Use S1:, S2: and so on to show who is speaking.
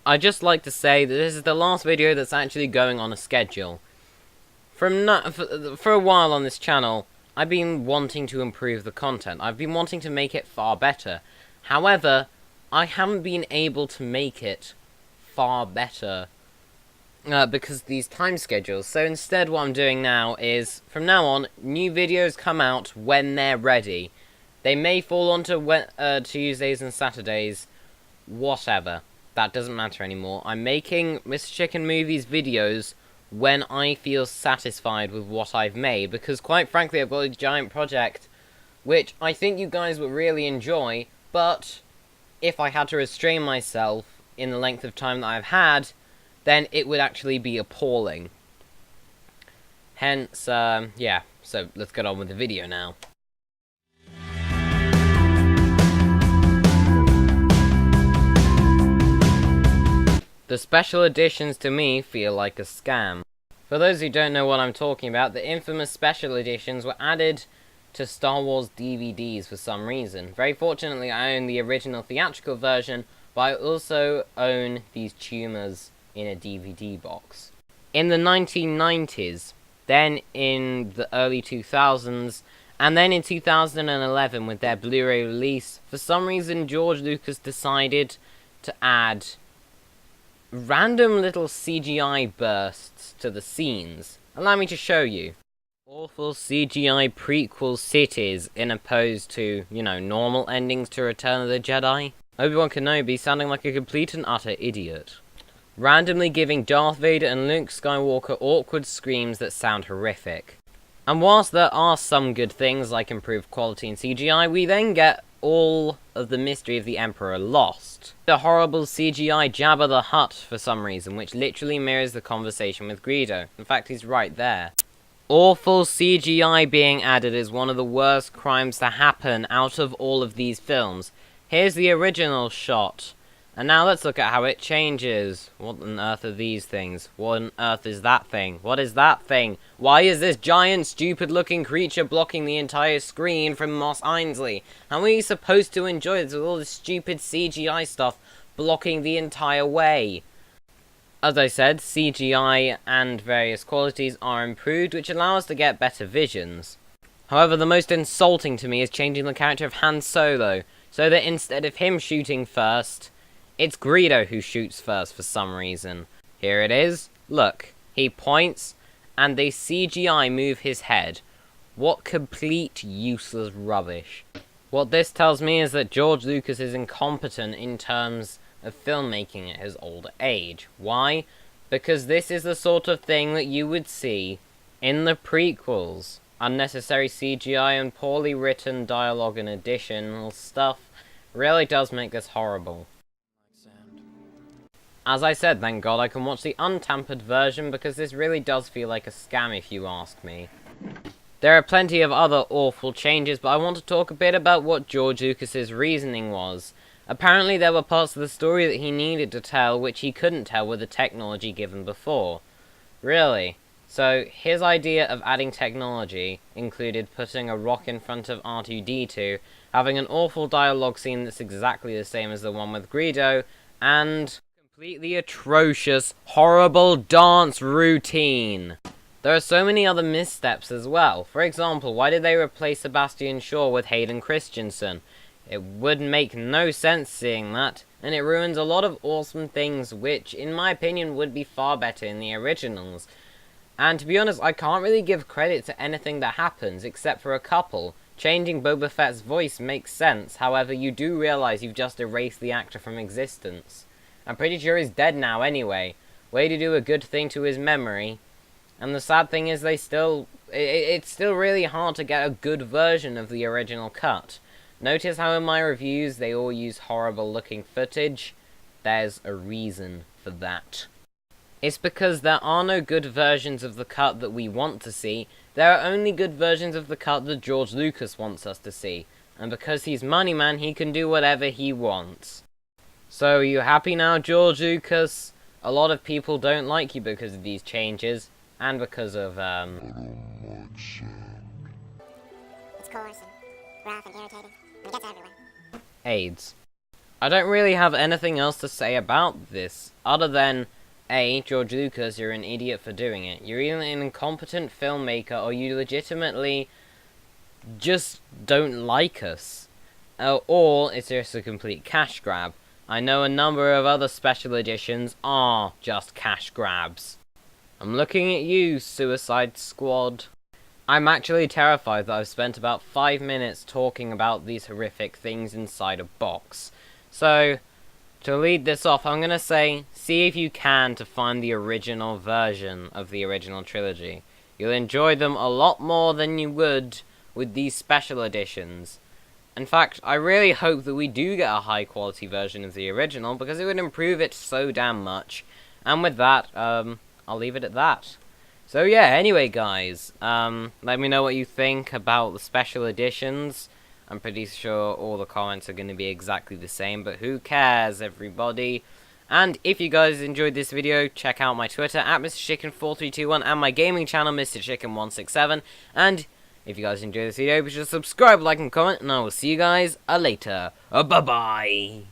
S1: I'd just like to say that this is the last video that's actually going on a schedule. For a while on this channel, I've been wanting to improve the content. I've been wanting to make it far better. However, I haven't been able to make it far better because of these time schedules. So instead what I'm doing now is, from now on, new videos come out when they're ready. They may fall onto Tuesdays and Saturdays, whatever. That doesn't matter anymore. I'm making Mr. Chicken Movies videos when I feel satisfied with what I've made, because quite frankly I've got a giant project which I think you guys would really enjoy, but if I had to restrain myself in the length of time that I've had, then it would actually be appalling. Hence, yeah, so let's get on with the video now. The special editions to me feel like a scam. For those who don't know what I'm talking about, the infamous special editions were added to Star Wars DVDs for some reason. Very fortunately, I own the original theatrical version, but I also own these tumors in a DVD box. In the 1990s, then in the early 2000s, and then in 2011 with their Blu-ray release, for some reason George Lucas decided to add random little CGI bursts to the scenes. Allow me to show you. Awful CGI prequel cities in opposed to, you know, normal endings to Return of the Jedi. Obi-Wan Kenobi sounding like a complete and utter idiot. Randomly giving Darth Vader and Luke Skywalker awkward screams that sound horrific. And whilst there are some good things like improved quality in CGI, we then get all of the mystery of the Emperor lost. The horrible CGI Jabba the Hutt for some reason, which literally mirrors the conversation with Greedo. In fact, he's right there. Awful CGI being added is one of the worst crimes to happen out of all of these films. Here's the original shot. And now let's look at how it changes. What on earth are these things? What on earth is that thing? What is that thing? Why is this giant, stupid-looking creature blocking the entire screen from Mos Eisley? How are you supposed to enjoy this with all this stupid CGI stuff blocking the entire way? As I said, CGI and various qualities are improved, which allow us to get better visions. However, the most insulting to me is changing the character of Han Solo, so that instead of him shooting first, it's Greedo who shoots first for some reason. Here it is. Look. He points, and they CGI move his head. What complete useless rubbish. What this tells me is that George Lucas is incompetent in terms of filmmaking at his older age. Why? Because this is the sort of thing that you would see in the prequels. Unnecessary CGI and poorly written dialogue and additional stuff really does make this horrible. As I said, thank God I can watch the untampered version, because this really does feel like a scam if you ask me. There are plenty of other awful changes, but I want to talk a bit about what George Lucas's reasoning was. Apparently there were parts of the story that he needed to tell which he couldn't tell with the technology given before. Really? So his idea of adding technology included putting a rock in front of R2-D2, having an awful dialogue scene that's exactly the same as the one with Greedo, and completely atrocious, horrible dance routine. There are so many other missteps as well. For example, why did they replace Sebastian Shaw with Hayden Christensen? It would make no sense seeing that, and it ruins a lot of awesome things which, in my opinion, would be far better in the originals. And to be honest, I can't really give credit to anything that happens, except for a couple. Changing Boba Fett's voice makes sense, however you do realise you've just erased the actor from existence. I'm pretty sure he's dead now anyway. Way to do a good thing to his memory. And the sad thing is it's still really hard to get a good version of the original cut. Notice how in my reviews they all use horrible looking footage? There's a reason for that. It's because there are no good versions of the cut that we want to see. There are only good versions of the cut that George Lucas wants us to see. And because he's Money Man, he can do whatever he wants. So, are you happy now, George Lucas? A lot of people don't like you because of these changes, and because of,
S2: It's coarse and rough and irritating. It gets everywhere.
S1: AIDS. I don't really have anything else to say about this, other than, A, George Lucas, you're an idiot for doing it. You're either an incompetent filmmaker, or you legitimately just don't like us. Or it's just a complete cash grab. I know a number of other special editions are just cash grabs. I'm looking at you, Suicide Squad. I'm actually terrified that I've spent about 5 minutes talking about these horrific things inside a box. So, to lead this off, I'm gonna say, see if you can to find the original version of the original trilogy. You'll enjoy them a lot more than you would with these special editions. In fact, I really hope that we do get a high quality version of the original, because it would improve it so damn much. And with that, I'll leave it at that. So yeah, anyway guys, let me know what you think about the special editions. I'm pretty sure all the comments are going to be exactly the same, but who cares, everybody? And if you guys enjoyed this video, check out my Twitter at MrChicken4321 and my gaming channel, MrChicken167. And if you guys enjoyed this video, be sure to subscribe, like, and comment, and I will see you guys later. Bye-bye!